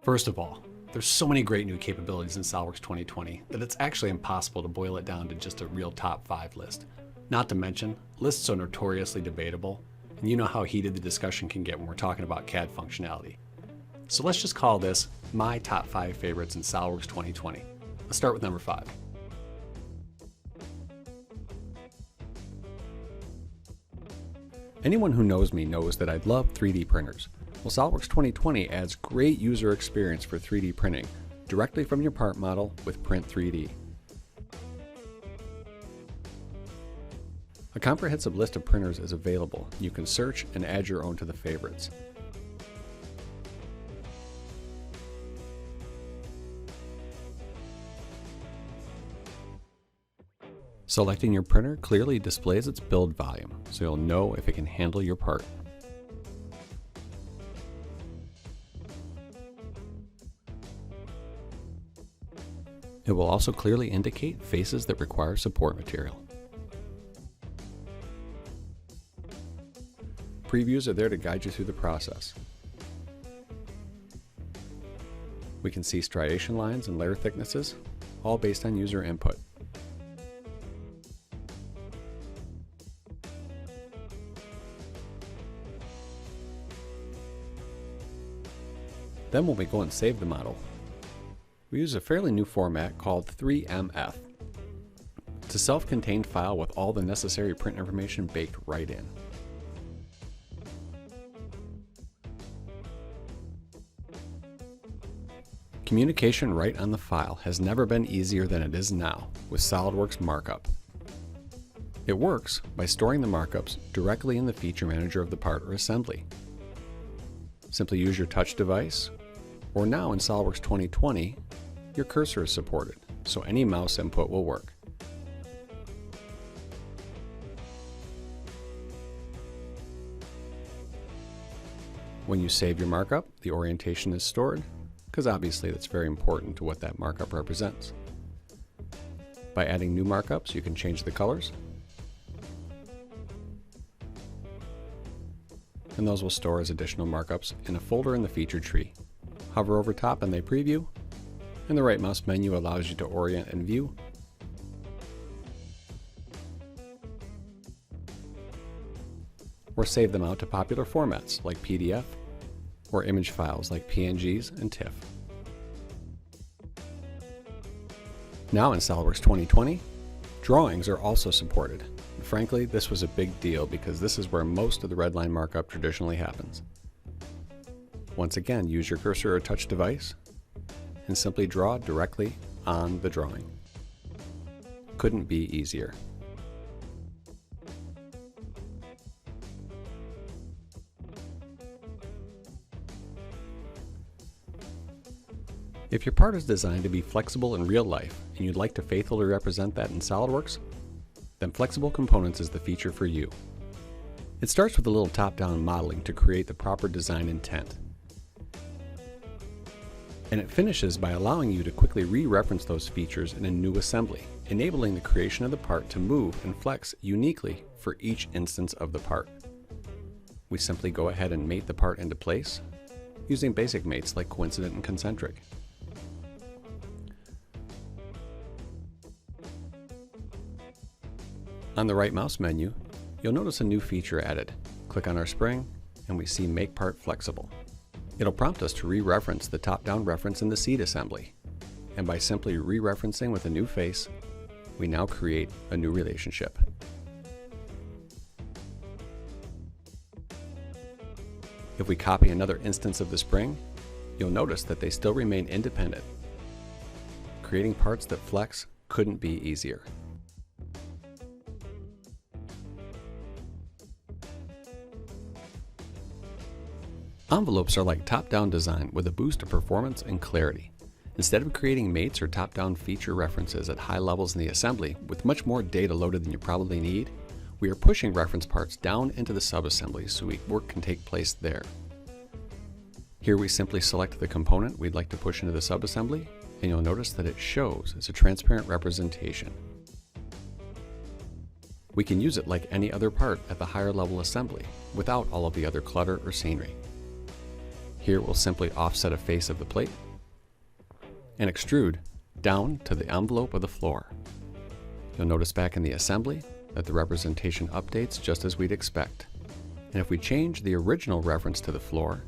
First of all, there's so many great new capabilities in SOLIDWORKS 2020 that it's actually impossible to boil it down to just a real top 5 list. Not to mention, lists are notoriously debatable, and you know how heated the discussion can get when we're talking about CAD functionality. So let's just call this my top 5 favorites in SOLIDWORKS 2020. Let's start with number 5. Anyone who knows me knows that I love 3D printers. Well, SOLIDWORKS 2020 adds great user experience for 3D printing directly from your part model with Print 3D. A comprehensive list of printers is available. You can search and add your own to the favorites. Selecting your printer clearly displays its build volume, so you'll know if it can handle your part. It will also clearly indicate faces that require support material. Previews are there to guide you through the process. We can see striation lines and layer thicknesses, all based on user input. Then when we go and save the model, we use a fairly new format called 3MF. It's a self-contained file with all the necessary print information baked right in. Communication right on the file has never been easier than it is now with SOLIDWORKS Markup. It works by storing the markups directly in the feature manager of the part or assembly. Simply use your touch device, or now in SOLIDWORKS 2020, your cursor is supported, so any mouse input will work. When you save your markup, the orientation is stored, because obviously that's very important to what that markup represents. By adding new markups, you can change the colors, and those will store as additional markups in a folder in the feature tree. Hover over top and they preview, and the right mouse menu allows you to orient and view. Or save them out to popular formats like PDF, or image files like PNGs and TIFF. Now in SOLIDWORKS 2020, drawings are also supported. And frankly, this was a big deal because this is where most of the redline markup traditionally happens. Once again, use your cursor or touch device and simply draw directly on the drawing. Couldn't be easier. If your part is designed to be flexible in real life and you'd like to faithfully represent that in SOLIDWORKS, then Flexible Components is the feature for you. It starts with a little top-down modeling to create the proper design intent. And it finishes by allowing you to quickly re-reference those features in a new assembly, enabling the creation of the part to move and flex uniquely for each instance of the part. We simply go ahead and mate the part into place using basic mates like coincident and concentric. On the right mouse menu, you'll notice a new feature added. Click on our spring and we see Make Part Flexible. It'll prompt us to re-reference the top-down reference in the seat assembly. And by simply re-referencing with a new face, we now create a new relationship. If we copy another instance of the spring, you'll notice that they still remain independent. Creating parts that flex couldn't be easier. Envelopes are like top-down design with a boost of performance and clarity. Instead of creating mates or top-down feature references at high levels in the assembly with much more data loaded than you probably need, we are pushing reference parts down into the sub-assemblies so work can take place there. Here we simply select the component we'd like to push into the sub-assembly, and you'll notice that it shows as a transparent representation. We can use it like any other part at the higher level assembly without all of the other clutter or scenery. Here we'll simply offset a face of the plate and extrude down to the envelope of the floor. You'll notice back in the assembly that the representation updates just as we'd expect. And if we change the original reference to the floor,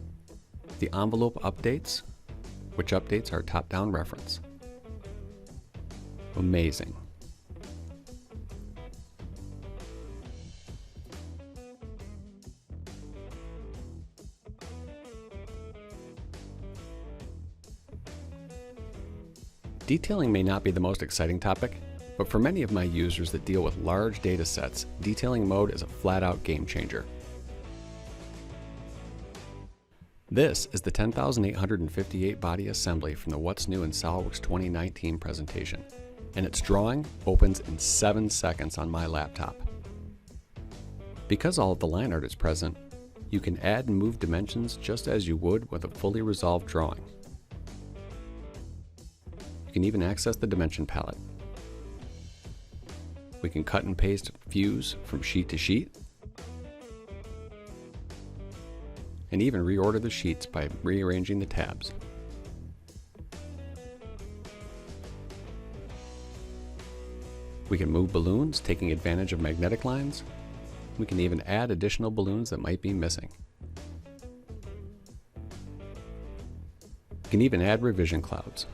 the envelope updates, which updates our top-down reference. Amazing. Detailing may not be the most exciting topic, but for many of my users that deal with large data sets, detailing mode is a flat-out game changer. This is the 10,858 body assembly from the What's New in SOLIDWORKS 2019 presentation, and its drawing opens in 7 seconds on my laptop. Because all of the line art is present, you can add and move dimensions just as you would with a fully resolved drawing. You can even access the dimension palette. We can cut and paste views from sheet to sheet, and even reorder the sheets by rearranging the tabs. We can move balloons, taking advantage of magnetic lines. We can even add additional balloons that might be missing. You can even add revision clouds.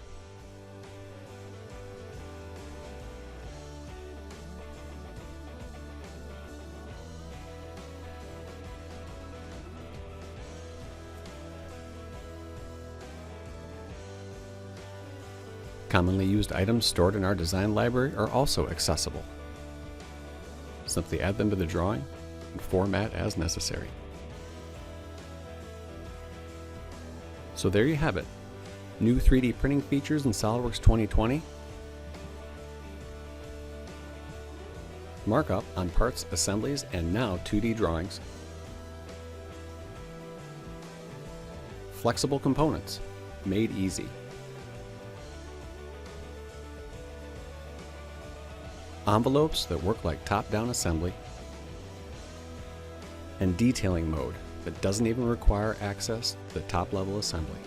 Commonly used items stored in our design library are also accessible. Simply add them to the drawing and format as necessary. So there you have it. New 3D printing features in SOLIDWORKS 2020. Markup on parts, assemblies, and now 2D drawings. Flexible components, made easy. Envelopes that work like top-down assembly, and detailing mode that doesn't even require access to the top-level assembly.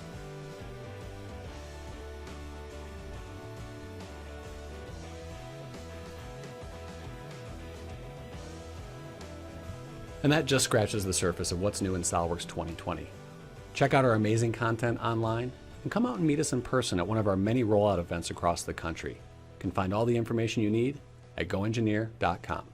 And that just scratches the surface of what's new in SOLIDWORKS 2020. Check out our amazing content online and come out and meet us in person at one of our many rollout events across the country. You can find all the information you need at GoEngineer.com.